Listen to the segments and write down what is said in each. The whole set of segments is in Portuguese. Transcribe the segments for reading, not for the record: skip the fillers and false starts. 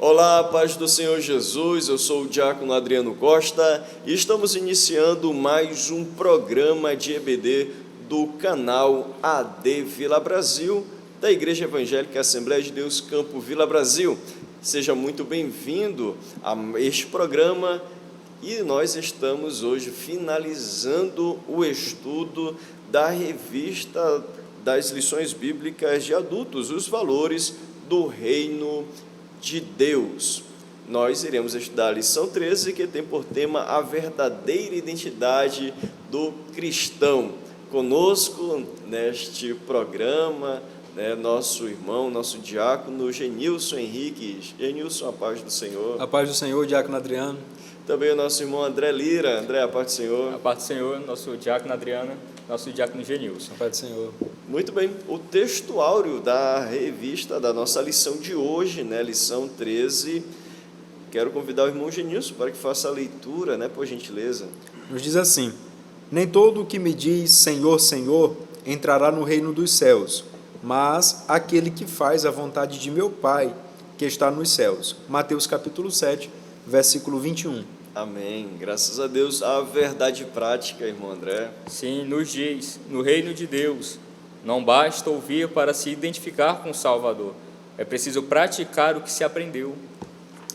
Olá, paz do Senhor Jesus, eu sou o diácono Adriano Costa e estamos iniciando mais um programa de EBD do canal AD Vila Brasil, da Igreja Evangélica Assembleia de Deus Campo Vila Brasil. Seja muito bem-vindo a este programa e nós estamos hoje finalizando o estudo da revista das lições bíblicas de adultos, os valores do reino de Deus. Nós iremos estudar a lição 13, que tem por tema a verdadeira identidade do cristão. Conosco neste programa, nosso irmão, nosso diácono Genilson Henrique. Genilson, a paz do Senhor. A paz do Senhor, diácono Adriano. Também o nosso irmão André Lira. André, a paz do Senhor. A paz do Senhor, nosso diácono Adriano, nosso diácono Genilson. A paz do Senhor. Muito bem, o texto áureo da revista da nossa lição de hoje, lição 13, quero convidar o irmão Genilson para que faça a leitura, por gentileza. Nos diz assim: nem todo o que me diz Senhor, Senhor, entrará no reino dos céus, mas aquele que faz a vontade de meu Pai, que está nos céus. Mateus capítulo 7, versículo 21. Amém. Graças a Deus. A verdade prática, irmão André. Sim, nos diz, no reino de Deus, não basta ouvir para se identificar com o Salvador. É preciso praticar o que se aprendeu.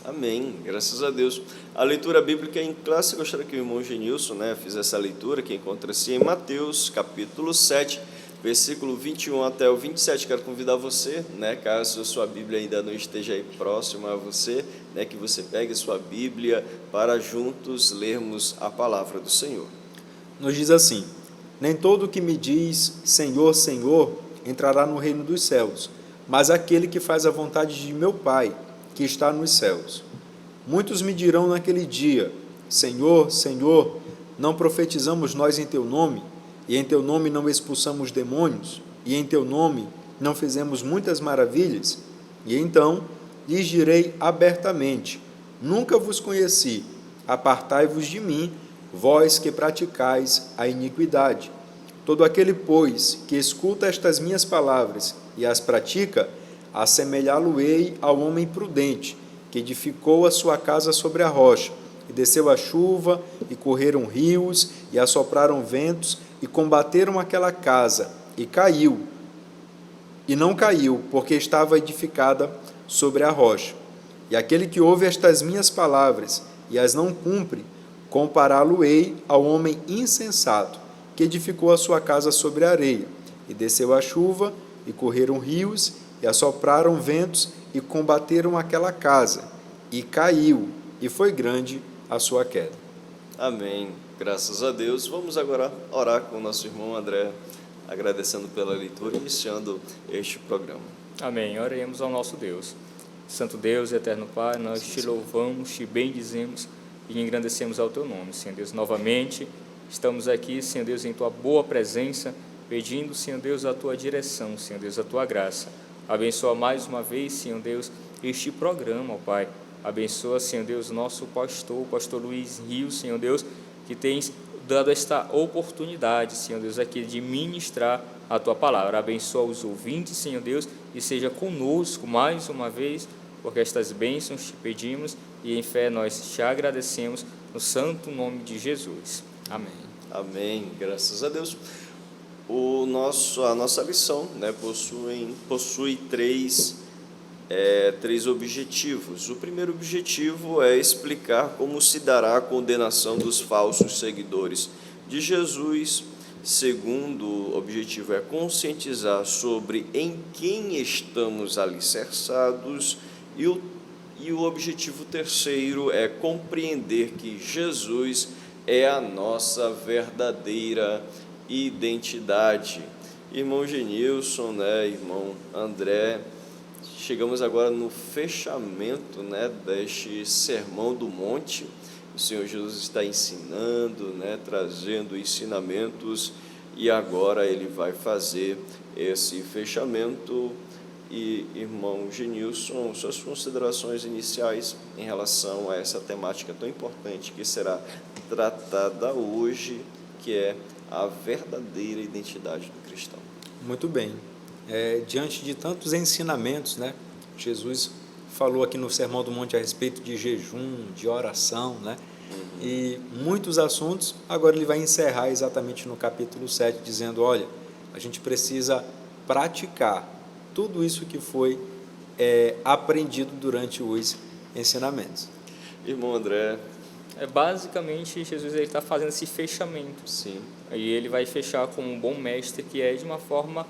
Amém. Graças a Deus. A leitura bíblica em classe, eu gostaria que o irmão Genilson fizesse a leitura, que encontra-se em Mateus capítulo 7, versículo 21 até o 27, quero convidar você, caso a sua Bíblia ainda não esteja aí próxima a você, que você pegue a sua Bíblia para juntos lermos a palavra do Senhor. Nos diz assim: nem todo o que me diz Senhor, Senhor, entrará no reino dos céus, mas aquele que faz a vontade de meu Pai, que está nos céus. Muitos me dirão naquele dia: Senhor, Senhor, não profetizamos nós em teu nome? E em teu nome não expulsamos demônios? E em teu nome não fizemos muitas maravilhas? E então lhes direi abertamente: nunca vos conheci, apartai-vos de mim, vós que praticais a iniquidade. Todo aquele, pois, que escuta estas minhas palavras e as pratica, assemelhá-lo-ei ao homem prudente, que edificou a sua casa sobre a rocha, e desceu a chuva, e correram rios, e assopraram ventos, e combateram aquela casa, e caiu. E não caiu, porque estava edificada sobre a rocha. E aquele que ouve estas minhas palavras, e as não cumpre, compará-lo-ei ao homem insensato, que edificou a sua casa sobre a areia. E desceu a chuva, e correram rios, e assopraram ventos, e combateram aquela casa, e caiu, e foi grande a sua queda. Amém. Graças a Deus. Vamos agora orar com o nosso irmão André, agradecendo pela leitura, iniciando este programa. Amém. Oremos ao nosso Deus. Santo Deus, eterno Pai, nós te louvamos, te bendizemos e engrandecemos ao teu nome, Senhor Deus. Novamente, estamos aqui, Senhor Deus, em tua boa presença, pedindo, Senhor Deus, a tua direção, Senhor Deus, a tua graça. Abençoa mais uma vez, Senhor Deus, este programa, ó Pai. Abençoa, Senhor Deus, nosso pastor, o pastor Luiz Rios, Senhor Deus, que tens dado esta oportunidade, Senhor Deus, aqui de ministrar a tua palavra. Abençoa os ouvintes, Senhor Deus, e seja conosco mais uma vez, porque estas bênçãos te pedimos e em fé nós te agradecemos no santo nome de Jesus. Amém. Amém. Graças a Deus. A nossa lição possui três objetivos. O primeiro objetivo é explicar como se dará a condenação dos falsos seguidores de Jesus. Segundo objetivo é conscientizar sobre em quem estamos alicerçados. E o objetivo terceiro é compreender que Jesus é a nossa verdadeira identidade. Irmão Genilson, irmão André, chegamos agora no fechamento deste Sermão do Monte. O Senhor Jesus está ensinando, trazendo ensinamentos, e agora Ele vai fazer esse fechamento. E, irmão Genilson, suas considerações iniciais em relação a essa temática tão importante que será tratada hoje, que é a verdadeira identidade do cristão. Muito bem. Diante de tantos ensinamentos, Jesus falou aqui no Sermão do Monte a respeito de jejum, de oração, né? E muitos assuntos. Agora ele vai encerrar exatamente no capítulo 7, dizendo, olha, a gente precisa praticar tudo isso que foi aprendido durante os ensinamentos. Irmão André. Basicamente, Jesus está fazendo esse fechamento. Sim. E ele vai fechar como um bom mestre que é, de uma forma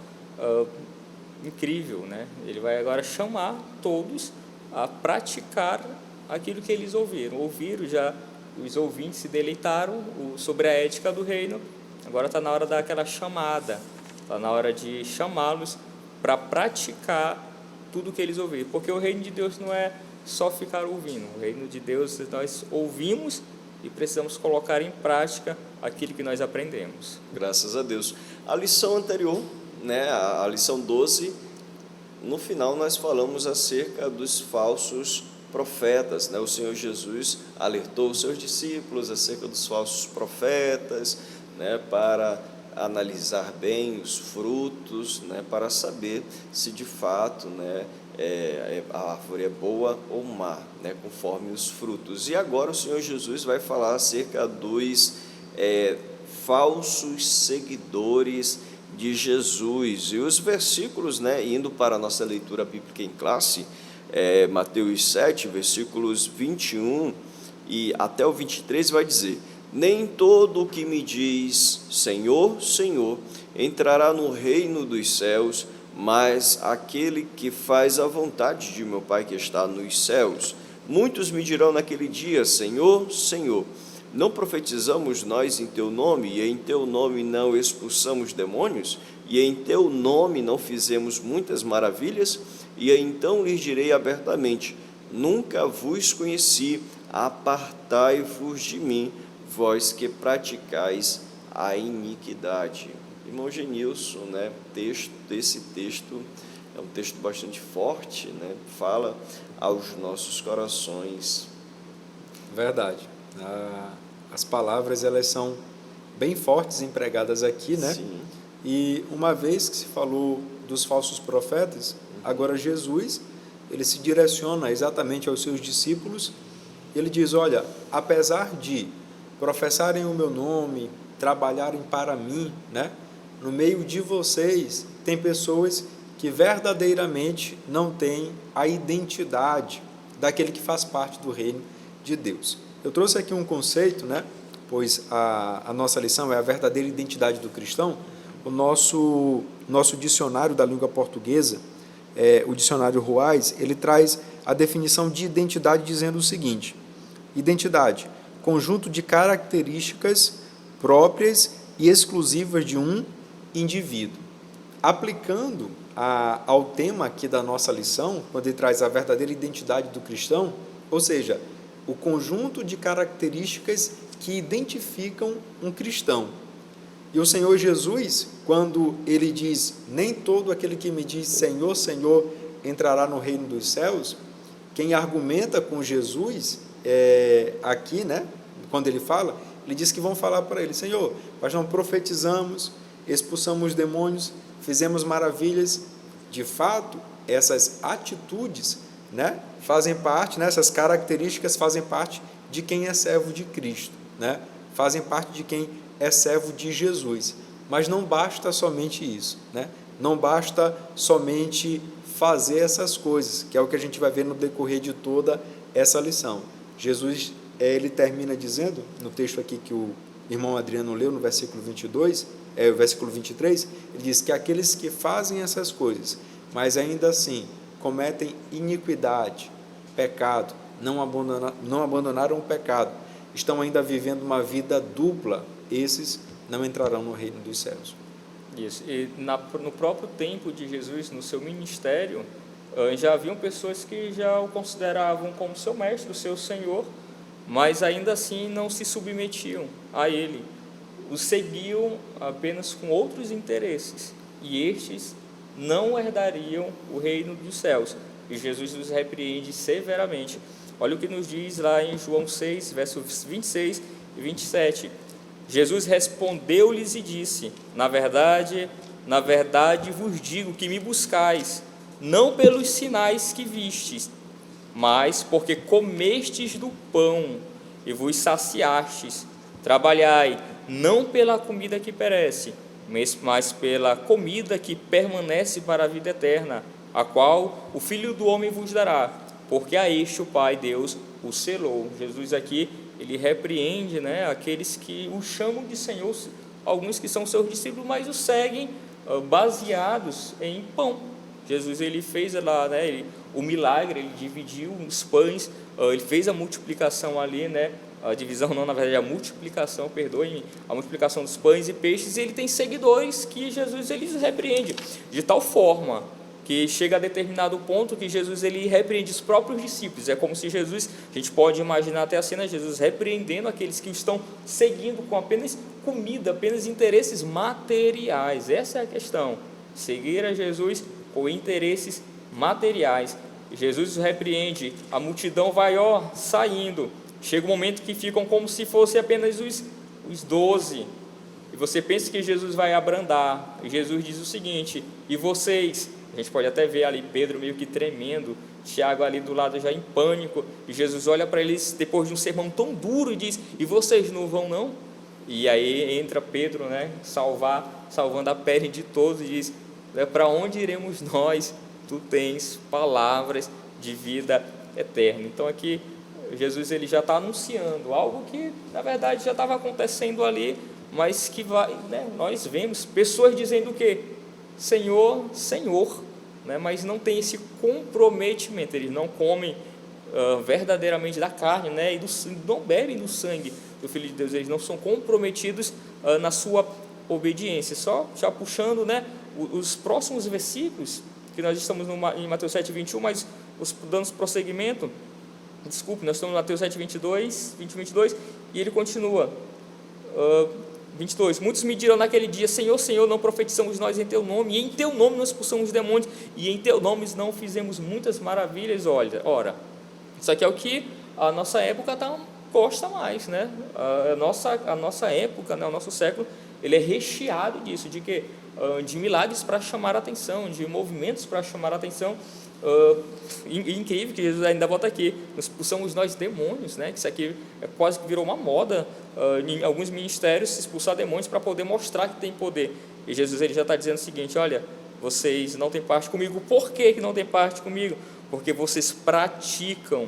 incrível, né? Ele vai agora chamar todos a praticar aquilo que eles ouviram. Ouviram já, os ouvintes se deleitaram sobre a ética do reino. Agora está na hora daquela chamada, está na hora de chamá-los para praticar tudo que eles ouviram. Porque o reino de Deus não é só ficar ouvindo. O reino de Deus, nós ouvimos e precisamos colocar em prática aquilo que nós aprendemos. Graças a Deus. A lição anterior, né, a lição 12, no final nós falamos acerca dos falsos profetas, né? O Senhor Jesus alertou os seus discípulos acerca dos falsos profetas, né, para analisar bem os frutos, né, para saber se de fato, né, a árvore é boa ou má, né, conforme os frutos. E agora o Senhor Jesus vai falar acerca dos falsos seguidores de Jesus. E os versículos, né, indo para a nossa leitura bíblica em classe, Mateus 7, versículos 21 e até o 23, vai dizer: nem todo o que me diz Senhor, Senhor, entrará no reino dos céus, mas aquele que faz a vontade de meu Pai que está nos céus. Muitos me dirão naquele dia: Senhor, Senhor, não profetizamos nós em teu nome, e em teu nome não expulsamos demônios, e em teu nome não fizemos muitas maravilhas? E então lhes direi abertamente: nunca vos conheci, apartai-vos de mim, vós que praticais a iniquidade. Irmão Genilson, né, esse texto é um texto bastante forte, né, fala aos nossos corações. Verdade. As palavras, elas são bem fortes empregadas aqui, né? Sim. E uma vez que se falou dos falsos profetas, agora Jesus, ele se direciona exatamente aos seus discípulos. Ele diz: olha, apesar de professarem o meu nome, trabalharem para mim, né? No meio de vocês tem pessoas que verdadeiramente não têm a identidade daquele que faz parte do reino de Deus. Eu trouxe aqui um conceito, né? Pois a nossa lição é a verdadeira identidade do cristão. O nosso dicionário da língua portuguesa, o dicionário Ruais, ele traz a definição de identidade dizendo o seguinte: identidade, conjunto de características próprias e exclusivas de um indivíduo. Aplicando ao tema aqui da nossa lição, quando ele traz a verdadeira identidade do cristão, ou seja, o conjunto de características que identificam um cristão. E o Senhor Jesus, quando ele diz: nem todo aquele que me diz Senhor, Senhor, entrará no reino dos céus, quem argumenta com Jesus, aqui, né, quando ele fala, ele diz que vão falar para ele: Senhor, nós não profetizamos, expulsamos demônios, fizemos maravilhas. De fato, essas atitudes, né, fazem parte, né, essas características fazem parte de quem é servo de Cristo, né, fazem parte de quem é servo de Jesus. Mas não basta somente isso, né, não basta somente fazer essas coisas, que é o que a gente vai ver no decorrer de toda essa lição. Jesus, ele termina dizendo, no texto aqui que o irmão Adriano leu, no versículo 22, o versículo 23, ele diz que aqueles que fazem essas coisas, mas ainda assim cometem iniquidade, pecado, não abandonaram o pecado, estão ainda vivendo uma vida dupla, esses não entrarão no reino dos céus. Isso. E no próprio tempo de Jesus, no seu ministério, já haviam pessoas que já o consideravam como seu mestre, o seu Senhor, mas ainda assim não se submetiam a ele. O seguiam apenas com outros interesses, e estes não herdariam o reino dos céus. E Jesus os repreende severamente. Olha o que nos diz lá em João 6, versos 26 e 27. Jesus respondeu-lhes e disse: na verdade vos digo que me buscais, não pelos sinais que vistes, mas porque comestes do pão e vos saciastes. Trabalhai, não pela comida que perece, mas pela comida que permanece para a vida eterna, a qual o Filho do Homem vos dará, porque a este o Pai Deus o selou. Jesus aqui, ele repreende, né, aqueles que o chamam de Senhor, alguns que são seus discípulos, mas o seguem baseados em pão. Jesus, ele fez lá, né, o milagre, ele dividiu os pães, ele fez a multiplicação ali, né, a divisão não, na verdade, a multiplicação, perdoe-me, a multiplicação dos pães e peixes, e ele tem seguidores que Jesus, ele repreende, de tal forma que chega a determinado ponto que Jesus, ele repreende os próprios discípulos. É como se Jesus, a gente pode imaginar até a cena, Jesus repreendendo aqueles que estão seguindo com apenas comida, apenas interesses materiais. Essa é a questão, seguir a Jesus com interesses materiais. Jesus repreende, a multidão vai saindo, chega um momento que ficam como se fossem apenas os 12, e você pensa que Jesus vai abrandar, e Jesus diz o seguinte: e vocês? A gente pode até ver ali Pedro meio que tremendo, Tiago ali do lado já em pânico, e Jesus olha para eles depois de um sermão tão duro e diz: e vocês não vão não? E aí entra Pedro, né, salvando a pele de todos, e diz: para onde iremos nós? Tu tens palavras de vida eterna. Então aqui Jesus, ele já está anunciando algo que na verdade já estava acontecendo ali, mas que vai, né, nós vemos pessoas dizendo o quê? Senhor, Senhor, né, mas não tem esse comprometimento, eles não comem verdadeiramente da carne, né, e do sangue, não bebem do sangue do Filho de Deus, eles não são comprometidos na sua obediência. Só já puxando, né, os próximos versículos, que nós estamos em Mateus 7, 21, mas dando prosseguimento, desculpe, nós estamos em Mateus 7, 22, e ele continua, 22, muitos me dirão naquele dia: Senhor, Senhor, não profetizamos nós em teu nome, e em teu nome nós expulsamos demônios, e em teu nome não fizemos muitas maravilhas. Ora, isso aqui é o que a nossa época gosta mais, né? A nossa época, né, o nosso século, ele é recheado disso, de milagres para chamar a atenção, de movimentos para chamar a atenção. Incrível que Jesus ainda volta aqui: nós expulsamos nós demônios, né? Que isso aqui quase que virou uma moda em alguns ministérios, expulsar demônios para poder mostrar que tem poder. E Jesus, ele já está dizendo o seguinte: olha, vocês não têm parte comigo. Por que não têm parte comigo? Porque vocês praticam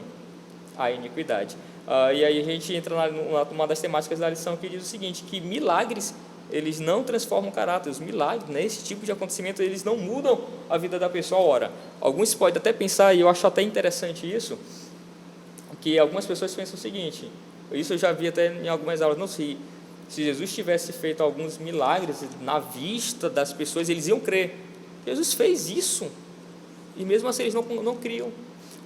a iniquidade. E aí a gente entra numa das temáticas da lição, que diz o seguinte: que milagres, eles não transformam caráter. Os milagres, né, esse tipo de acontecimento, eles não mudam a vida da pessoa. Ora, alguns podem até pensar, e eu acho até interessante isso, que algumas pessoas pensam o seguinte, isso eu já vi até em algumas aulas, não sei, se Jesus tivesse feito alguns milagres na vista das pessoas, eles iam crer. Jesus fez isso, e mesmo assim eles não criam.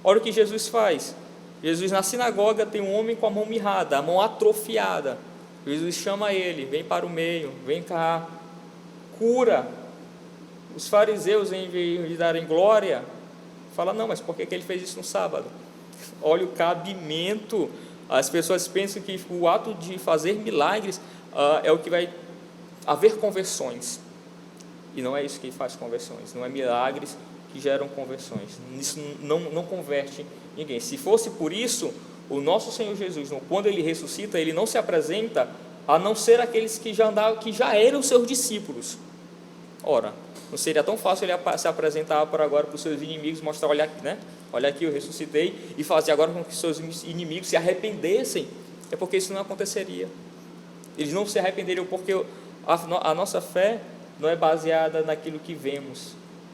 Olha o que Jesus faz. Jesus, na sinagoga, tem um homem com a mão mirrada, a mão atrofiada. Jesus chama ele: vem para o meio, vem cá, cura. Os fariseus, em vez de darem glória, falam: não, mas por que ele fez isso no sábado? Olha o cabimento. As pessoas pensam que o ato de fazer milagres é o que vai haver conversões, e não é isso que faz conversões, não é milagres que geram conversões, isso não converte ninguém. Se fosse por isso, o nosso Senhor Jesus, quando ele ressuscita, ele não se apresenta a não ser aqueles que já eram seus discípulos. Ora, não seria tão fácil ele se apresentar para agora para os seus inimigos, mostrar: olha aqui, né? Olha aqui, eu ressuscitei, e fazer agora com que seus inimigos se arrependessem. É porque isso não aconteceria. Eles não se arrependeriam porque a nossa fé não é baseada naquilo que vemos,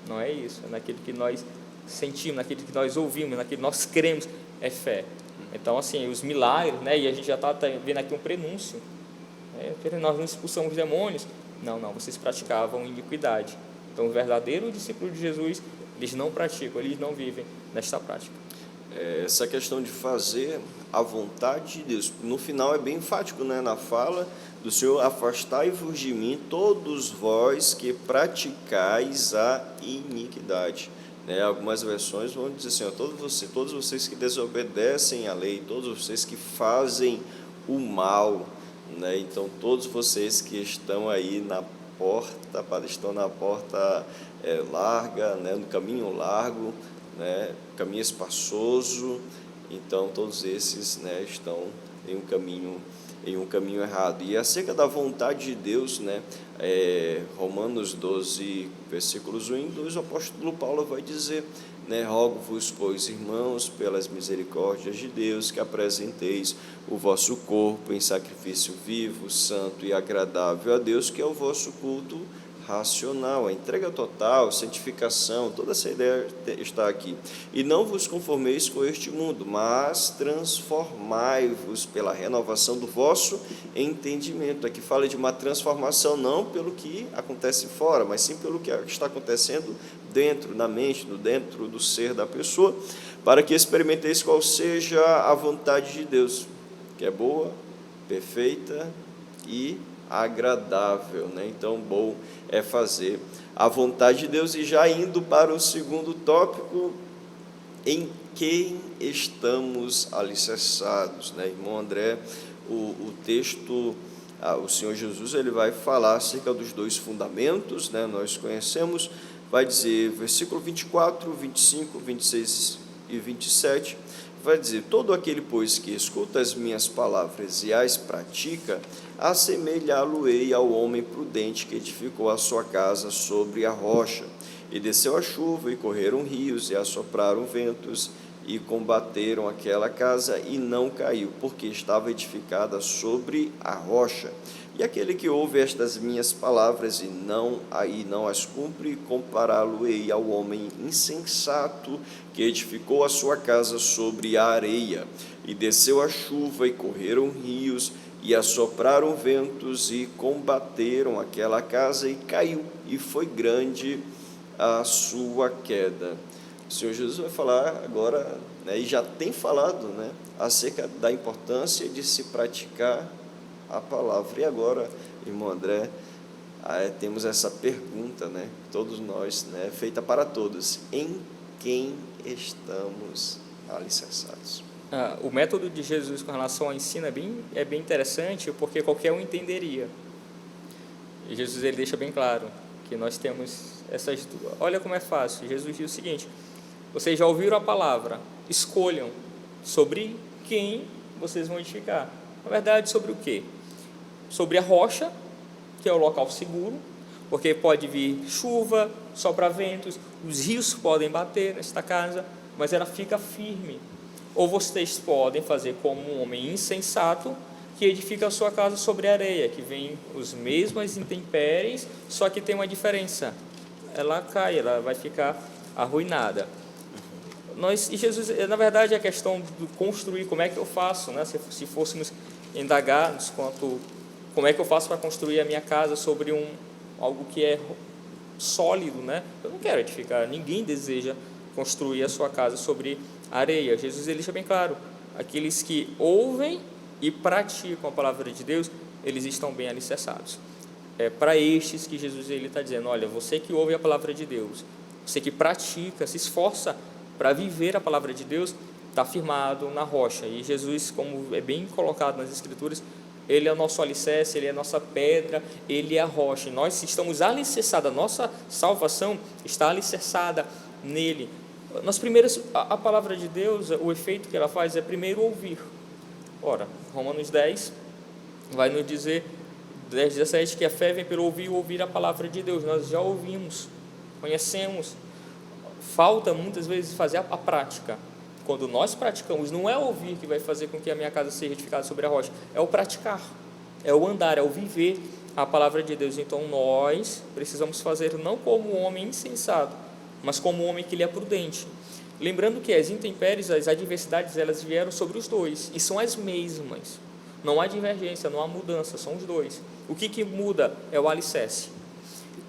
não é isso, é naquilo que nós sentimos, naquilo que nós ouvimos, naquilo que nós cremos, é fé. Então, assim, os milagres, né, e a gente já está vendo aqui um prenúncio, né, nós não expulsamos demônios, não, vocês praticavam iniquidade. Então, o verdadeiro discípulo de Jesus, eles não praticam, eles não vivem nesta prática. Essa questão de fazer a vontade de Deus, no final é bem enfático, né, na fala do Senhor: afastai-vos de mim, todos vós que praticais a iniquidade. Algumas versões vão dizer assim: todos vocês que desobedecem à lei, todos vocês que fazem o mal, né? Então todos vocês que estão aí na porta larga, né, no caminho largo, né, caminho espaçoso. Então todos esses, né, estão em um caminho errado. E acerca da vontade de Deus, né, Romanos 12, versículos 1 e 2, o apóstolo Paulo vai dizer, né, rogo-vos, pois, irmãos, pelas misericórdias de Deus, que apresenteis o vosso corpo em sacrifício vivo, santo e agradável a Deus, que é o vosso culto racional, a entrega total, santificação, toda essa ideia está aqui. E não vos conformeis com este mundo, mas transformai-vos pela renovação do vosso entendimento. Aqui fala de uma transformação não pelo que acontece fora, mas sim pelo que está acontecendo dentro, na mente, dentro do ser da pessoa, para que experimenteis qual seja a vontade de Deus, que é boa, perfeita e agradável, né? Então, bom é fazer a vontade de Deus. E já indo para o segundo tópico, em quem estamos alicerçados, né? Irmão André, o texto, o Senhor Jesus, ele vai falar acerca dos dois fundamentos, né? Nós conhecemos, vai dizer, versículo 24, 25, 26 e 27, vai dizer, todo aquele, pois, que escuta as minhas palavras e as pratica, assemelhá-lo-ei ao homem prudente que edificou a sua casa sobre a rocha, e desceu a chuva, e correram rios, e assopraram ventos, e combateram aquela casa, e não caiu, porque estava edificada sobre a rocha. E aquele que ouve estas minhas palavras e não as cumpre, compará-lo-ei ao homem insensato que edificou a sua casa sobre a areia, e desceu a chuva, e correram rios, e assopraram ventos, e combateram aquela casa, e caiu, e foi grande a sua queda. O Senhor Jesus vai falar agora, né, e já tem falado, né, acerca da importância de se praticar a palavra. E agora, irmão André, temos essa pergunta, né, todos nós, né, feita para todos: em quem estamos alicerçados? O método de Jesus com relação ao ensino é bem interessante, porque qualquer um entenderia. E Jesus, ele deixa bem claro que nós temos essas duas. Olha como é fácil. Jesus diz o seguinte: vocês já ouviram a palavra, escolham sobre quem vocês vão edificar. Na verdade, sobre o quê? Sobre a rocha, que é o local seguro, porque pode vir chuva, soprar ventos, os rios podem bater nesta casa, mas ela fica firme. Ou vocês podem fazer como um homem insensato, que edifica a sua casa sobre a areia, que vem os mesmas intempéries, só que tem uma diferença: ela cai, ela vai ficar arruinada. E Jesus, na verdade, a questão do construir, como é que eu faço, né? Se fôssemos indagar quanto como é que eu faço para construir a minha casa sobre algo que é sólido, né? Eu não quero edificar, ninguém deseja construir a sua casa sobre areia. Jesus, ele deixa bem claro: aqueles que ouvem e praticam a palavra de Deus, eles estão bem alicerçados. É para estes que Jesus está dizendo: olha, você que ouve a palavra de Deus, você que pratica, se esforça para viver a palavra de Deus, está firmado na rocha. E Jesus, como é bem colocado nas Escrituras, ele é o nosso alicerce, ele é a nossa pedra, ele é a rocha. E nós estamos alicerçados, a nossa salvação está alicerçada nele. A palavra de Deus, o efeito que ela faz é primeiro ouvir. Ora, Romanos 10 vai nos dizer, 10, 17, que a fé vem pelo ouvir a palavra de Deus. Nós já ouvimos, conhecemos. Falta muitas vezes fazer a prática. Quando nós praticamos, não é ouvir que vai fazer com que a minha casa seja edificada sobre a rocha, é o praticar, é o andar, é o viver a palavra de Deus. Então nós precisamos fazer não como um homem insensato, mas como um homem que ele é prudente. Lembrando que as intempéries, as adversidades, elas vieram sobre os dois, e são as mesmas. Não há divergência, não há mudança, são os dois. O que muda é o alicerce.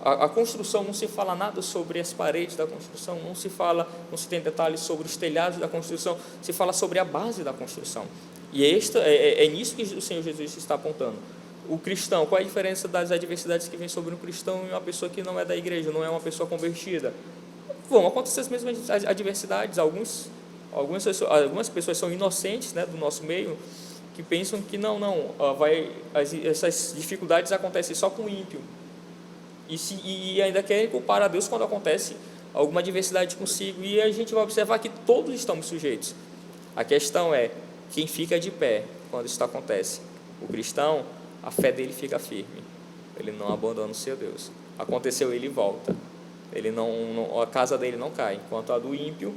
A construção, não se fala nada sobre as paredes da construção, não se tem detalhes sobre os telhados da construção, se fala sobre a base da construção. E é nisso que o Senhor Jesus está apontando. O cristão, qual é a diferença das adversidades que vem sobre um cristão e uma pessoa que não é da igreja, não é uma pessoa convertida? Vão acontecer as mesmas adversidades. Algumas pessoas são inocentes, né, do nosso meio, que pensam que essas dificuldades acontecem só com o ímpio. E ainda querem culpar a Deus quando acontece alguma adversidade consigo, e a gente vai observar que todos estamos sujeitos. A questão é quem fica de pé quando isso acontece. O cristão, a fé dele fica firme, ele não abandona o seu Deus. Aconteceu, ele volta, ele a casa dele não cai, enquanto a do ímpio,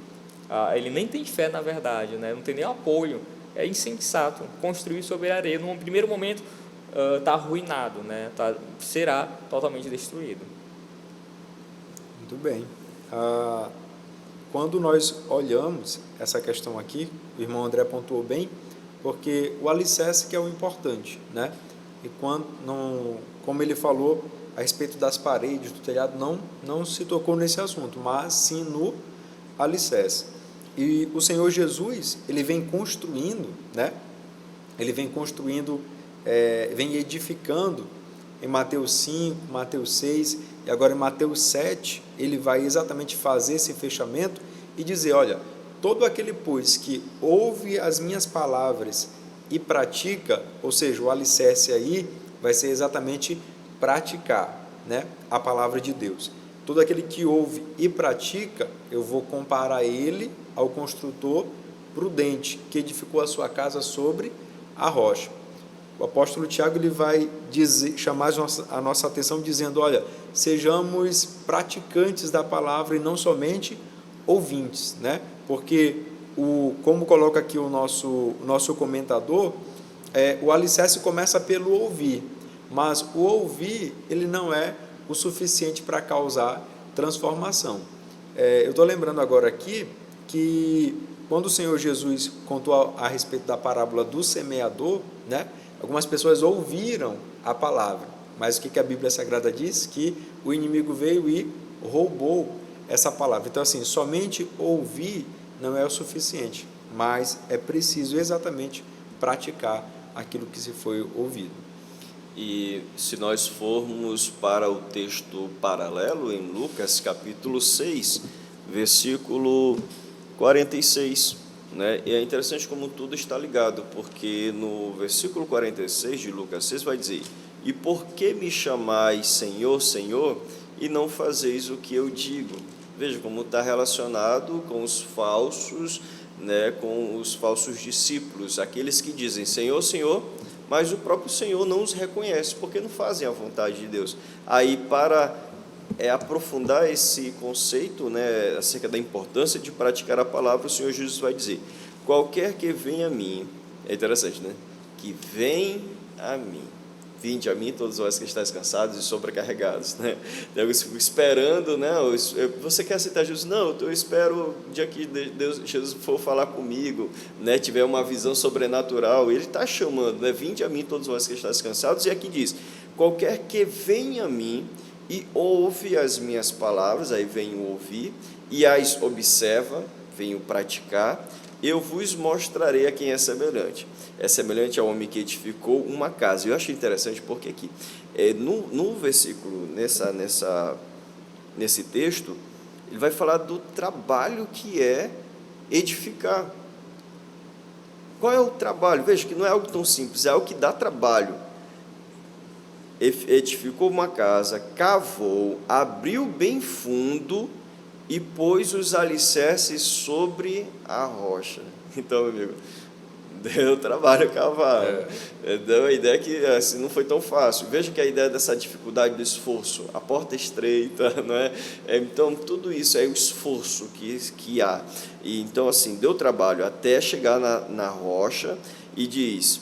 ele nem tem fé, na verdade, né? Não tem nem apoio, é insensato construir sobre a areia. Num primeiro momento está arruinado, né? Será totalmente destruído. Muito bem. Quando nós olhamos essa questão aqui, o irmão André pontuou bem, porque o alicerce que é o importante, né? E como ele falou a respeito das paredes do telhado, não se tocou nesse assunto, mas sim no alicerce. E o Senhor Jesus, ele vem construindo, né? Ele vem construindo, vem edificando em Mateus 5, Mateus 6 e agora em Mateus 7, ele vai exatamente fazer esse fechamento e dizer, olha, todo aquele, pois, que ouve as minhas palavras e pratica, ou seja, o alicerce aí vai ser exatamente praticar, né, a palavra de Deus. Todo aquele que ouve e pratica, eu vou comparar ele ao construtor prudente, que edificou a sua casa sobre a rocha. O apóstolo Tiago ele vai chamar a nossa atenção dizendo, olha, sejamos praticantes da palavra e não somente ouvintes, né? Porque, como coloca aqui o nosso comentador, o alicerce começa pelo ouvir, mas o ouvir ele não é o suficiente para causar transformação. Eu estou lembrando agora aqui que quando o Senhor Jesus contou a respeito da parábola do semeador, né? Algumas pessoas ouviram a palavra, mas o que a Bíblia Sagrada diz? Que o inimigo veio e roubou essa palavra. Então, assim, somente ouvir não é o suficiente, mas é preciso exatamente praticar aquilo que se foi ouvido. E se nós formos para o texto paralelo em Lucas capítulo 6, versículo 46, né? E é interessante como tudo está ligado, porque no versículo 46 de Lucas 6 vai dizer, e por que me chamais Senhor, Senhor, e não fazeis o que eu digo? Veja como está relacionado com os falsos, né, com os falsos discípulos, aqueles que dizem Senhor, Senhor, mas o próprio Senhor não os reconhece, porque não fazem a vontade de Deus. Aí, para aprofundar esse conceito, né, acerca da importância de praticar a palavra, o Senhor Jesus vai dizer, qualquer que venha a mim, é interessante, né? Que vem a mim, vinde a mim todos vós que estáis cansados e sobrecarregados, né? Eu fico esperando, né? Você quer aceitar Jesus? Não, eu espero o dia que Jesus for falar comigo, né? Tiver uma visão sobrenatural, ele está chamando, né? Vinde a mim todos vós que estáis cansados, e aqui diz, qualquer que venha a mim e ouve as minhas palavras, aí vem o ouvir, e as observa, vem o praticar, eu vos mostrarei a quem é semelhante. É semelhante ao homem que edificou uma casa. Eu acho interessante porque aqui, no versículo, nesse texto, ele vai falar do trabalho que é edificar. Qual é o trabalho? Veja que não é algo tão simples, é algo que dá trabalho. Edificou uma casa, cavou, abriu bem fundo e pôs os alicerces sobre a rocha. Então, meu amigo, deu trabalho cavar. Deu a ideia que assim, não foi tão fácil. Veja que a ideia dessa dificuldade do esforço, a porta estreita, não é? Então, tudo isso é o esforço que há. E, então, assim, deu trabalho até chegar na rocha e diz...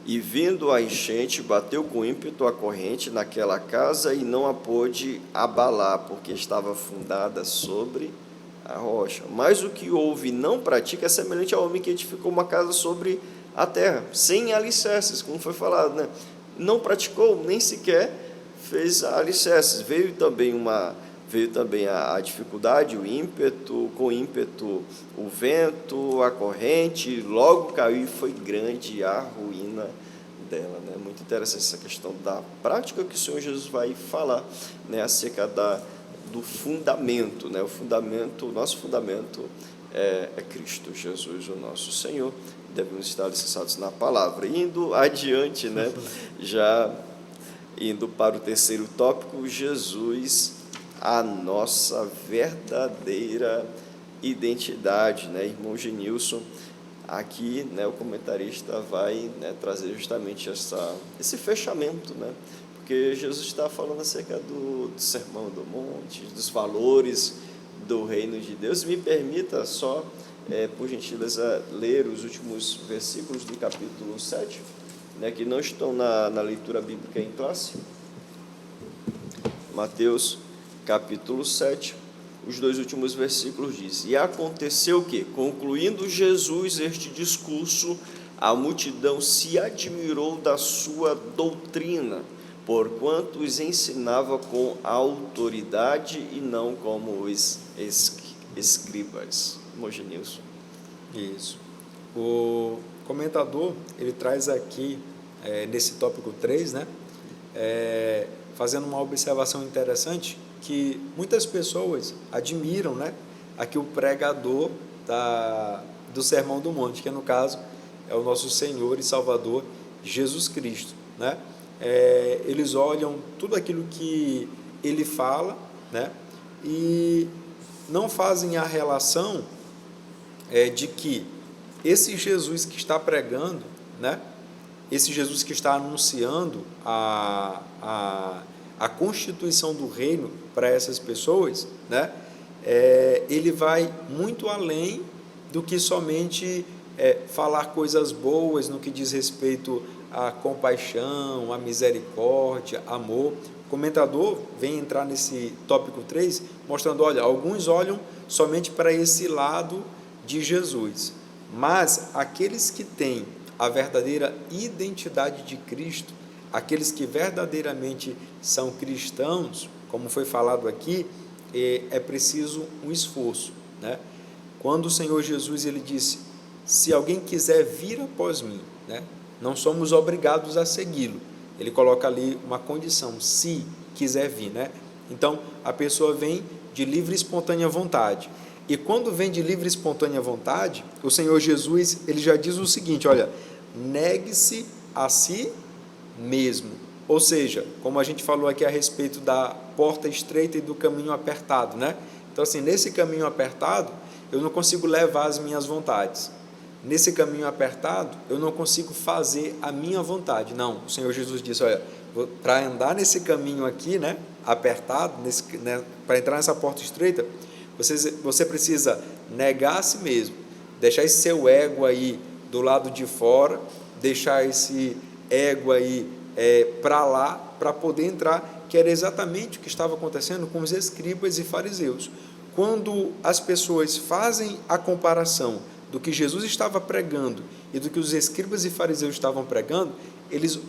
E vindo a enchente, bateu com ímpeto a corrente naquela casa e não a pôde abalar, porque estava fundada sobre a rocha. Mas o que ouve e não pratica é semelhante ao homem que edificou uma casa sobre a terra, sem alicerces, como foi falado, né? Não praticou, nem sequer fez alicerces. Veio também a dificuldade, o ímpeto, com ímpeto o vento, a corrente, logo caiu e foi grande a ruína dela, né? Muito interessante essa questão da prática que o Senhor Jesus vai falar, né, acerca do fundamento, né? O nosso fundamento é Cristo Jesus, o nosso Senhor. Devemos estar alicerçados na palavra. Indo adiante, né? Já indo para o terceiro tópico, Jesus a nossa verdadeira identidade, né? Irmão Genilson, aqui, né, o comentarista vai, né, trazer justamente esse fechamento, né? Porque Jesus está falando acerca do Sermão do Monte, dos valores do reino de Deus. Me permita só, por gentileza, ler os últimos versículos do capítulo 7, né, que não estão na leitura bíblica em classe. Mateus, capítulo 7, os 2 últimos versículos diz: E aconteceu que, concluindo Jesus este discurso, a multidão se admirou da sua doutrina, porquanto os ensinava com autoridade e não como os escribas. Mogenilson. Isso. O comentador, ele traz aqui, nesse tópico 3, né, fazendo uma observação interessante, que muitas pessoas admiram, né, aqui o pregador do Sermão do Monte, que no caso é o nosso Senhor e Salvador Jesus Cristo, né? Eles olham tudo aquilo que ele fala, né, e não fazem a relação de que esse Jesus que está pregando, né, esse Jesus que está anunciando a constituição do reino para essas pessoas, né, ele vai muito além do que somente falar coisas boas no que diz respeito à compaixão, à misericórdia, amor. O comentador vem entrar nesse tópico 3, mostrando, olha, alguns olham somente para esse lado de Jesus, mas aqueles que têm a verdadeira identidade de Cristo, aqueles que verdadeiramente são cristãos, como foi falado aqui, é preciso um esforço, né? Quando o Senhor Jesus, ele disse: se alguém quiser vir após mim, né, não somos obrigados a segui-lo. Ele coloca ali uma condição, se quiser vir, né? Então, a pessoa vem de livre e espontânea vontade. E quando vem de livre e espontânea vontade, o Senhor Jesus, ele já diz o seguinte, olha, negue-se a si mesmo. Ou seja, como a gente falou aqui a respeito da porta estreita e do caminho apertado, né? Então, assim, nesse caminho apertado, eu não consigo levar as minhas vontades. Nesse caminho apertado, eu não consigo fazer a minha vontade. Não, o Senhor Jesus disse, olha, para andar nesse caminho aqui, né, apertado, né, para entrar nessa porta estreita, você precisa negar a si mesmo, deixar esse seu ego aí do lado de fora, deixar esse ego aí para lá, para poder entrar, que era exatamente o que estava acontecendo com os escribas e fariseus. Quando as pessoas fazem a comparação do que Jesus estava pregando e do que os escribas e fariseus estavam pregando, eles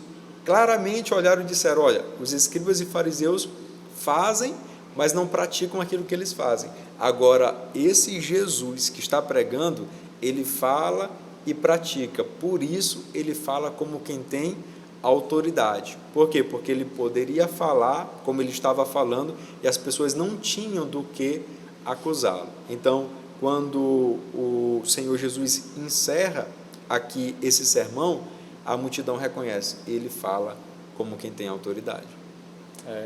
claramente olharam e disseram, olha, os escribas e fariseus fazem, mas não praticam aquilo que eles fazem. Agora, esse Jesus que está pregando, ele fala e pratica, por isso ele fala como quem tem autoridade. Por quê? Porque ele poderia falar como ele estava falando e as pessoas não tinham do que acusá-lo. Então, quando o Senhor Jesus encerra aqui esse sermão, a multidão reconhece, ele fala como quem tem autoridade.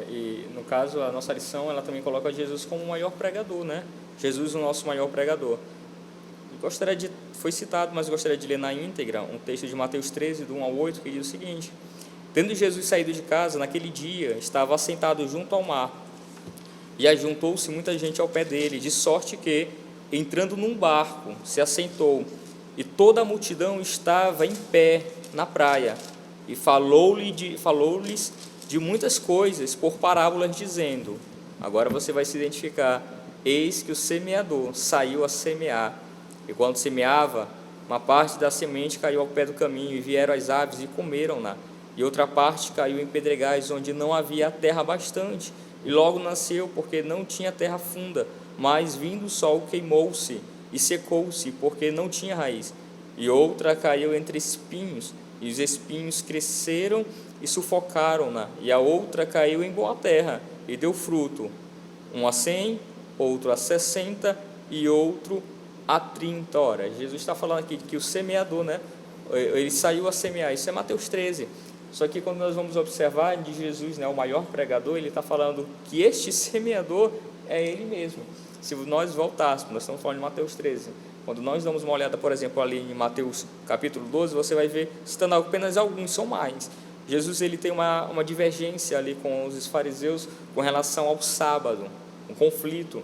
E no caso, a nossa lição, ela também coloca Jesus como o maior pregador, né? Jesus, o nosso maior pregador. Foi citado, mas gostaria de ler na íntegra um texto de Mateus 13, do 1 ao 8, que diz o seguinte: tendo Jesus saído de casa, naquele dia, estava assentado junto ao mar, e ajuntou-se muita gente ao pé dele, de sorte que, entrando num barco, se assentou, e toda a multidão estava em pé na praia, e falou-lhes de muitas coisas por parábolas, dizendo, agora você vai se identificar, eis que o semeador saiu a semear, e quando semeava, uma parte da semente caiu ao pé do caminho, e vieram as aves e comeram-na, e outra parte caiu em pedregais, onde não havia terra bastante, e logo nasceu, porque não tinha terra funda, mas vindo o sol queimou-se e secou-se, porque não tinha raiz. E outra caiu entre espinhos, e os espinhos cresceram e sufocaram-na. E a outra caiu em boa terra e deu fruto, um a 100, outro a 60 e outro a 30. Ora, Jesus está falando aqui que o semeador, né, ele saiu a semear. Isso é Mateus 13. Só que quando nós vamos observar de Jesus, né, o maior pregador, ele está falando que este semeador é ele mesmo. Se nós voltássemos, nós estamos falando de Mateus 13, quando nós damos uma olhada, por exemplo, ali em Mateus capítulo 12, você vai ver, citando apenas alguns, são mais. Jesus ele tem uma divergência ali com os fariseus com relação ao sábado, um conflito.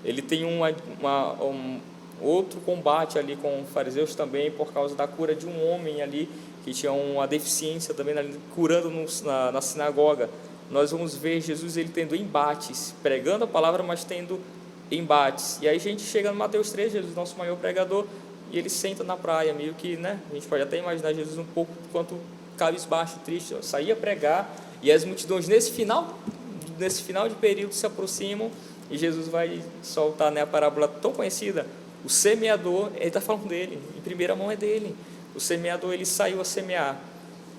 Ele tem um outro combate ali com os fariseus também por causa da cura de um homem ali que tinha uma deficiência também curando na sinagoga. Nós vamos ver Jesus ele tendo embates, pregando a palavra, mas tendo embates. E aí a gente chega no Mateus 3, Jesus, nosso maior pregador, e ele senta na praia, meio que, né, a gente pode até imaginar Jesus um pouco quanto cabisbaixo, triste, saía pregar, e as multidões nesse final de período se aproximam, e Jesus vai soltar, né, a parábola tão conhecida, o semeador, ele está falando dele, em primeira mão é dele. O semeador ele saiu a semear,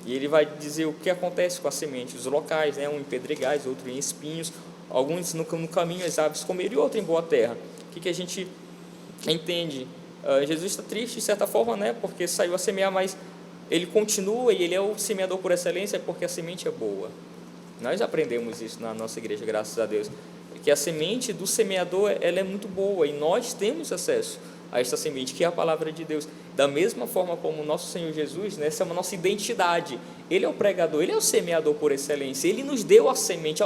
e ele vai dizer o que acontece com a semente, os locais, né, um em pedregais, outro em espinhos, alguns no caminho as aves comeram e outro em boa terra. O que a gente entende? Jesus está triste de certa forma, né, porque saiu a semear, mas ele continua e ele é o semeador por excelência porque a semente é boa. Nós aprendemos isso na nossa igreja, graças a Deus, que a semente do semeador ela é muito boa e nós temos acesso a esta semente, que é a palavra de Deus. Da mesma forma como o nosso Senhor Jesus, né, essa é uma nossa identidade. Ele é o pregador, ele é o semeador por excelência. Ele nos deu a semente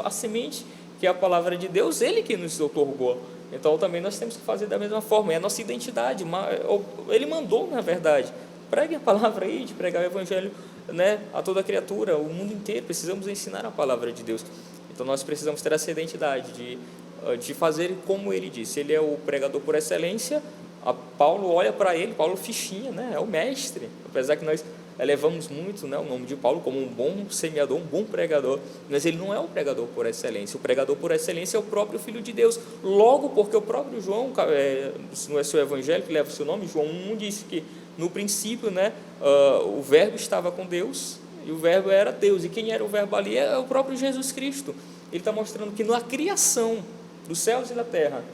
que é a palavra de Deus, ele que nos outorgou. Então também nós temos que fazer da mesma forma, é a nossa identidade. Ele mandou, na verdade, pregue a palavra aí, de pregar o evangelho, né, a toda criatura, o mundo inteiro. Precisamos ensinar a palavra de Deus. Então nós precisamos ter essa identidade de fazer como ele disse. Ele é o pregador por excelência. Paulo olha para ele, Paulo fichinha, né, é o mestre. Apesar que nós elevamos muito, né, o nome de Paulo como um bom semeador, um bom pregador, mas ele não é o pregador por excelência. O pregador por excelência é o próprio Filho de Deus. Logo, porque o próprio João, no seu evangelho que leva o seu nome, João 1 disse que no princípio, né, o verbo estava com Deus e o verbo era Deus. E quem era o verbo ali é o próprio Jesus Cristo. Ele está mostrando que na criação dos céus e da terra,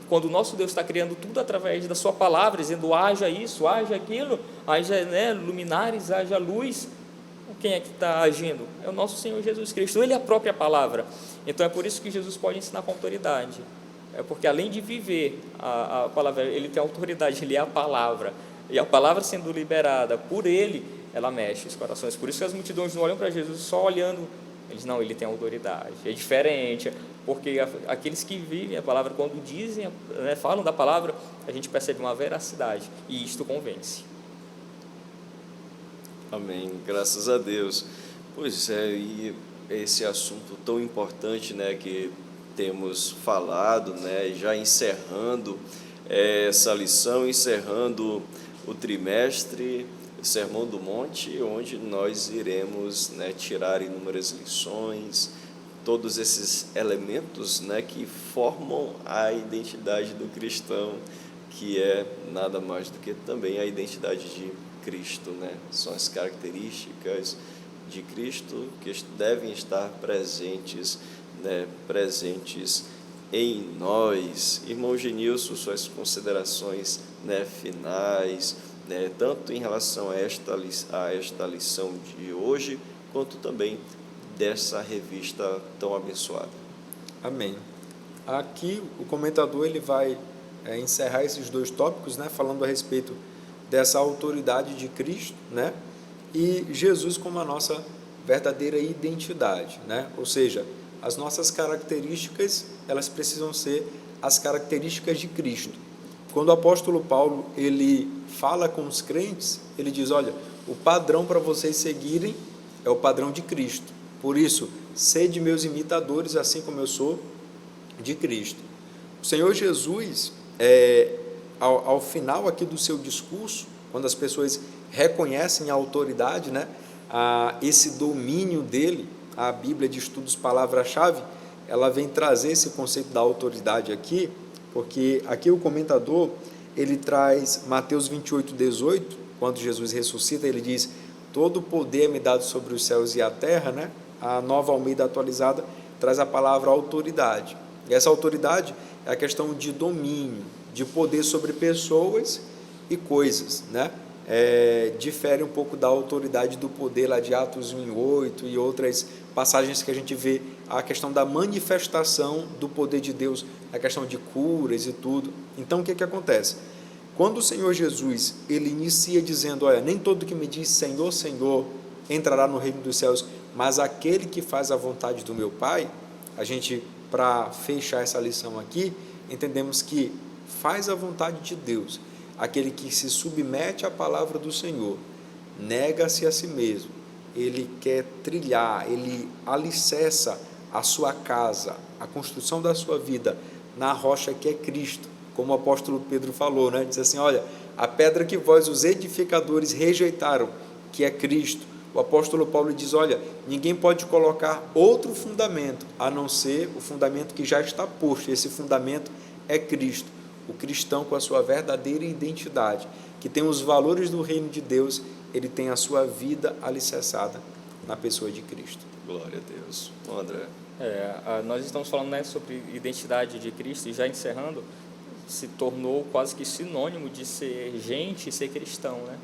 quando o nosso Deus está criando tudo através da sua palavra, dizendo haja isso, haja aquilo, haja, né, luminares, haja luz, quem é que está agindo? É o nosso Senhor Jesus Cristo, ele é a própria palavra. Então é por isso que Jesus pode ensinar com autoridade, porque além de viver a palavra, ele tem autoridade, ele é a palavra, e a palavra sendo liberada por ele, ela mexe os corações. Por isso que as multidões não olham para Jesus só olhando, eles não, ele tem autoridade, é diferente, porque aqueles que vivem a palavra, quando dizem, né, falam da palavra, a gente percebe uma veracidade, e isto convence. Amém, graças a Deus. Pois é, e esse assunto tão importante, né, que temos falado, né, já encerrando essa lição, encerrando o trimestre, o Sermão do Monte, onde nós iremos, né, tirar inúmeras lições, todos esses elementos, né, que formam a identidade do cristão, que é nada mais do que também a identidade de Cristo, né? São as características de Cristo que devem estar presentes, né, presentes em nós. Irmão Genilson, suas considerações, né, finais, né, tanto em relação a esta lição de hoje, quanto também dessa revista tão abençoada. Amém. Aqui o comentador ele vai encerrar esses dois tópicos, né, falando a respeito dessa autoridade de Cristo, né, e Jesus como a nossa verdadeira identidade, né, ou seja, as nossas características, elas precisam ser as características de Cristo. Quando o apóstolo Paulo ele fala com os crentes, ele diz, olha, o padrão para vocês seguirem é o padrão de Cristo. Por isso, sede meus imitadores, assim como eu sou de Cristo. O Senhor Jesus, ao final aqui do seu discurso, quando as pessoas reconhecem a autoridade, né, esse domínio dele, a Bíblia de Estudos Palavra-Chave, ela vem trazer esse conceito da autoridade aqui, porque aqui o comentador, ele traz Mateus 28:18, quando Jesus ressuscita, ele diz, todo o poder me dado sobre os céus e a terra, né? A Nova Almeida atualizada traz a palavra autoridade. E essa autoridade é a questão de domínio, de poder sobre pessoas e coisas, né? difere um pouco da autoridade do poder lá de Atos 1:8 e outras passagens que a gente vê a questão da manifestação do poder de Deus, a questão de curas e tudo. Então, o que acontece? Quando o Senhor Jesus, ele inicia dizendo, olha, nem todo que me diz Senhor, Senhor, entrará no reino dos céus, mas aquele que faz a vontade do meu Pai, a gente, para fechar essa lição aqui, entendemos que faz a vontade de Deus, aquele que se submete à palavra do Senhor, nega-se a si mesmo, ele quer trilhar, ele alicerça a sua casa, a construção da sua vida na rocha que é Cristo, como o apóstolo Pedro falou, né? Diz assim, olha, a pedra que vós, os edificadores, rejeitaram, que é Cristo. O apóstolo Paulo diz, olha, ninguém pode colocar outro fundamento, a não ser o fundamento que já está posto, esse fundamento é Cristo. O cristão com a sua verdadeira identidade, que tem os valores do reino de Deus, ele tem a sua vida alicerçada na pessoa de Cristo. Glória a Deus. Bom, André. Nós estamos falando, né, sobre identidade de Cristo, e já encerrando, se tornou quase que sinônimo de ser gente e ser cristão, né?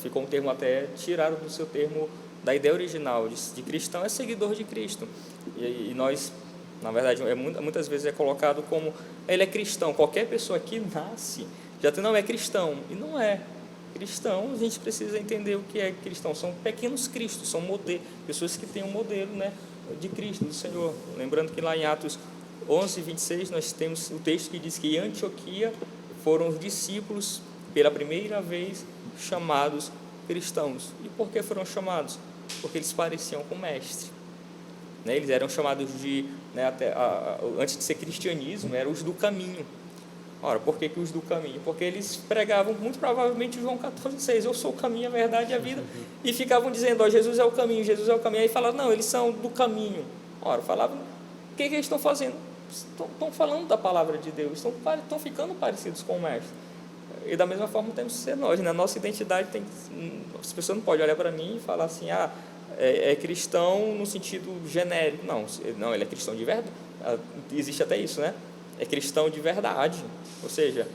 Ficou um termo até tirado do seu termo, da ideia original de cristão, é seguidor de Cristo. E nós, na verdade, muitas vezes é colocado como ele é cristão. Qualquer pessoa que nasce já não é cristão, e não é cristão. A gente precisa entender o que é cristão. São pequenos cristos, são pessoas que têm um modelo, né, de Cristo, do Senhor. Lembrando que lá em Atos 11:26 nós temos o texto que diz que em Antioquia foram os discípulos pela primeira vez chamados cristãos. E por que foram chamados? Porque eles pareciam com o mestre, né? Eles eram chamados de, né, antes de ser cristianismo, eram os do caminho. Ora, por que os do caminho? Porque eles pregavam muito provavelmente João 14:6, eu sou o caminho, a verdade e a vida, e ficavam dizendo, ó, Jesus é o caminho, Jesus é o caminho. Aí falavam, não, eles são do caminho. Ora, falavam, o que eles estão fazendo? Estão falando da palavra de Deus, estão ficando parecidos com o mestre. E da mesma forma temos que ser nós, né? Nossa identidade as pessoas não podem olhar para mim e falar assim, é cristão no sentido genérico. Não, ele é cristão de verdade. Existe até isso, né? É cristão de verdade, ou seja,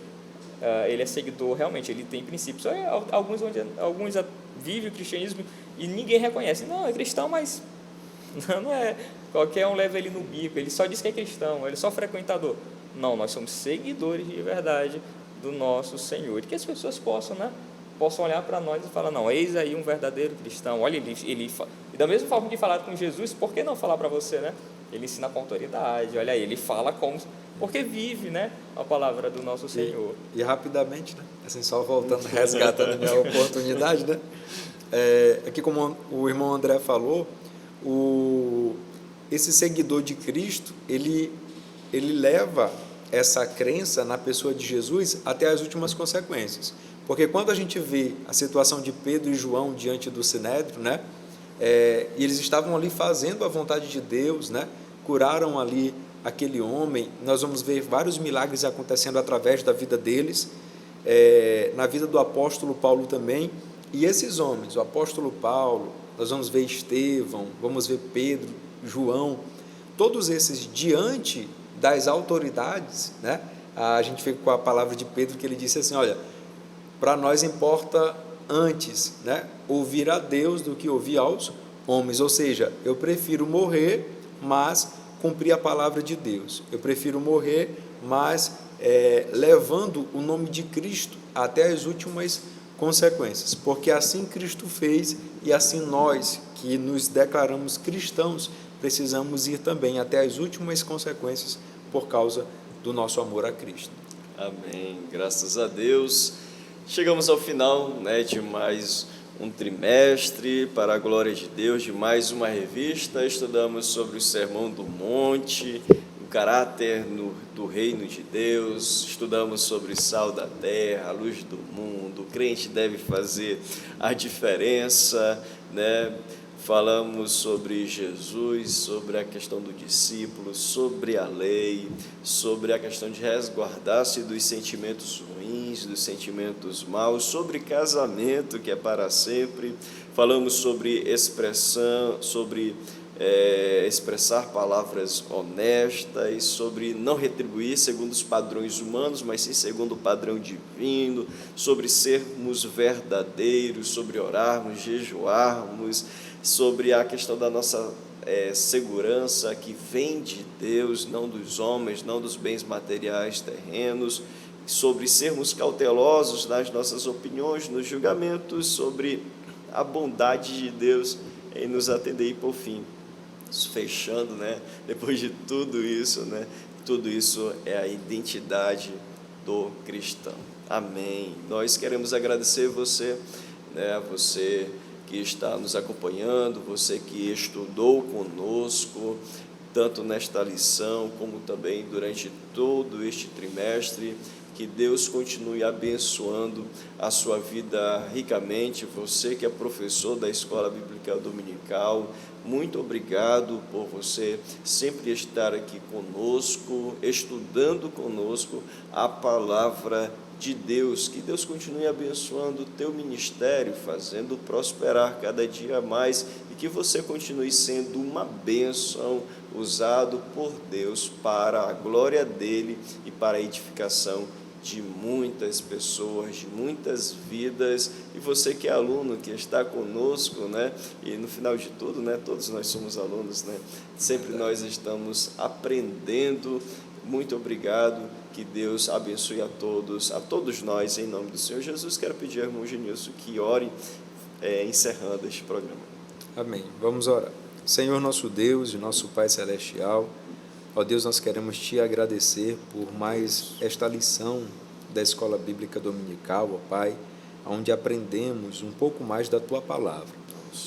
ele é seguidor realmente, ele tem princípios. Alguns vivem o cristianismo e ninguém reconhece. Não, é cristão, mas não é. Qualquer um leva ele no bico, ele só diz que é cristão, ele é só frequentador. Não, nós somos seguidores de verdade do nosso Senhor. E que as pessoas possam olhar para nós e falar, não, eis aí um verdadeiro cristão. Olha, e da mesma forma que falaram com Jesus, por que não falar para você, né? Ele ensina com autoridade, olha aí, ele fala porque vive, né, a palavra do nosso Senhor. E rapidamente, né? Assim, só voltando, resgatando a minha oportunidade, né? Aqui como o irmão André falou, esse seguidor de Cristo, ele leva essa crença na pessoa de Jesus até as últimas consequências. Porque quando a gente vê a situação de Pedro e João diante do Sinédrio, né? E eles estavam ali fazendo a vontade de Deus, né? Curaram ali aquele homem. Nós vamos ver vários milagres acontecendo através da vida deles, na vida do apóstolo Paulo também. E esses homens, o apóstolo Paulo, nós vamos ver Estevão, vamos ver Pedro, João, todos esses diante das autoridades, né? A gente fica com a palavra de Pedro que ele disse assim, olha, para nós importa antes, né, ouvir a Deus do que ouvir aos homens, ou seja, eu prefiro morrer, mas cumprir a palavra de Deus, eu prefiro morrer, mas levando o nome de Cristo até as últimas consequências, porque assim Cristo fez e assim nós que nos declaramos cristãos precisamos ir também até as últimas consequências por causa do nosso amor a Cristo. Amém, graças a Deus. Chegamos ao final, né, de mais um trimestre, para a glória de Deus, de mais uma revista. Estudamos sobre o Sermão do Monte, o caráter do reino de Deus, estudamos sobre sal da terra, a luz do mundo, o crente deve fazer a diferença, né? Falamos sobre Jesus, sobre a questão do discípulo, sobre a lei, sobre a questão de resguardar-se dos sentimentos ruins, dos sentimentos maus, sobre casamento, que é para sempre. Falamos sobre expressão, sobre expressar palavras honestas, sobre não retribuir segundo os padrões humanos, mas sim segundo o padrão divino, sobre sermos verdadeiros, sobre orarmos, jejuarmos, sobre a questão da nossa segurança que vem de Deus, não dos homens, não dos bens materiais terrenos, sobre sermos cautelosos nas nossas opiniões, nos julgamentos, sobre a bondade de Deus em nos atender. E por fim, fechando, né, depois de tudo isso, né, tudo isso é a identidade do cristão. Amém. Nós queremos agradecer você, né, você que está nos acompanhando, você que estudou conosco, tanto nesta lição, como também durante todo este trimestre. Que Deus continue abençoando a sua vida ricamente. Você que é professor da Escola Bíblica Dominical, muito obrigado por você sempre estar aqui conosco, estudando conosco a palavra de Deus. Que Deus continue abençoando o teu ministério, fazendo prosperar cada dia mais, e que você continue sendo uma bênção, usado por Deus para a glória dele e para a edificação de muitas pessoas, de muitas vidas. E você que é aluno, que está conosco, né? E no final de tudo, né? Todos nós somos alunos, né? Sempre nós estamos aprendendo. Muito obrigado, que Deus abençoe a todos nós, em nome do Senhor Jesus. Quero pedir ao irmão Genilson que ore, encerrando este programa. Amém. Vamos orar. Senhor nosso Deus e nosso Pai Celestial, ó Deus, nós queremos Te agradecer por mais esta lição da Escola Bíblica Dominical, ó Pai, onde aprendemos um pouco mais da Tua Palavra.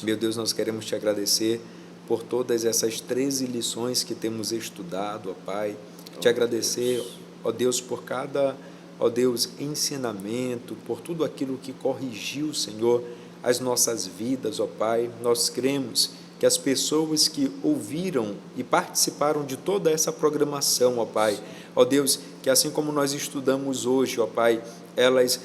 Meu Deus, nós queremos Te agradecer por todas essas 13 lições que temos estudado, ó Pai. Te agradecer, ó Deus, por cada, ó Deus, ensinamento, por tudo aquilo que corrigiu, Senhor, as nossas vidas, ó Pai. Nós cremos que as pessoas que ouviram e participaram de toda essa programação, ó Pai, ó Deus, que assim como nós estudamos hoje, ó Pai, elas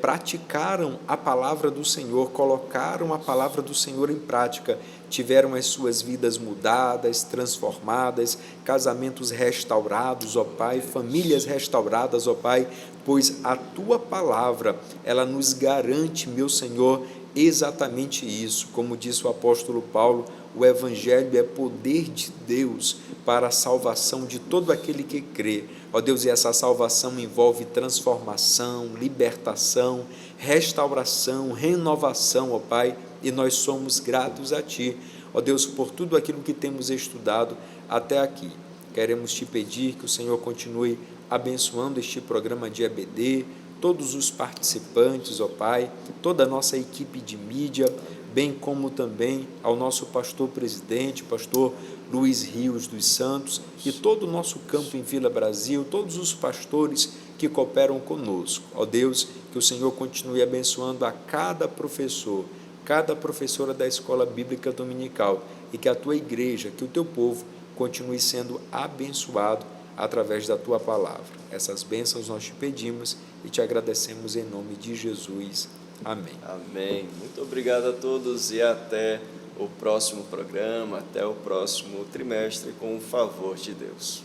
praticaram a palavra do Senhor, colocaram a palavra do Senhor em prática, tiveram as suas vidas mudadas, transformadas, casamentos restaurados, ó Pai, famílias restauradas, ó Pai, pois a Tua palavra, ela nos garante, meu Senhor, exatamente isso. Como disse o apóstolo Paulo, o Evangelho é poder de Deus para a salvação de todo aquele que crê. Ó Deus, e essa salvação envolve transformação, libertação, restauração, renovação, ó Pai, e nós somos gratos a Ti, ó Deus, por tudo aquilo que temos estudado até aqui. Queremos Te pedir que o Senhor continue abençoando este programa de EBD, todos os participantes, ó Pai, toda a nossa equipe de mídia, bem como também ao nosso pastor presidente, pastor Luiz Rios dos Santos, e todo o nosso campo em Vila Brasil, todos os pastores que cooperam conosco. Ó Deus, que o Senhor continue abençoando a cada professor, cada professora da Escola Bíblica Dominical, e que a Tua igreja, que o Teu povo continue sendo abençoado através da Tua palavra. Essas bênçãos nós Te pedimos e Te agradecemos em nome de Jesus. Amém. Amém. Muito obrigado a todos e até o próximo programa, até o próximo trimestre, com o favor de Deus.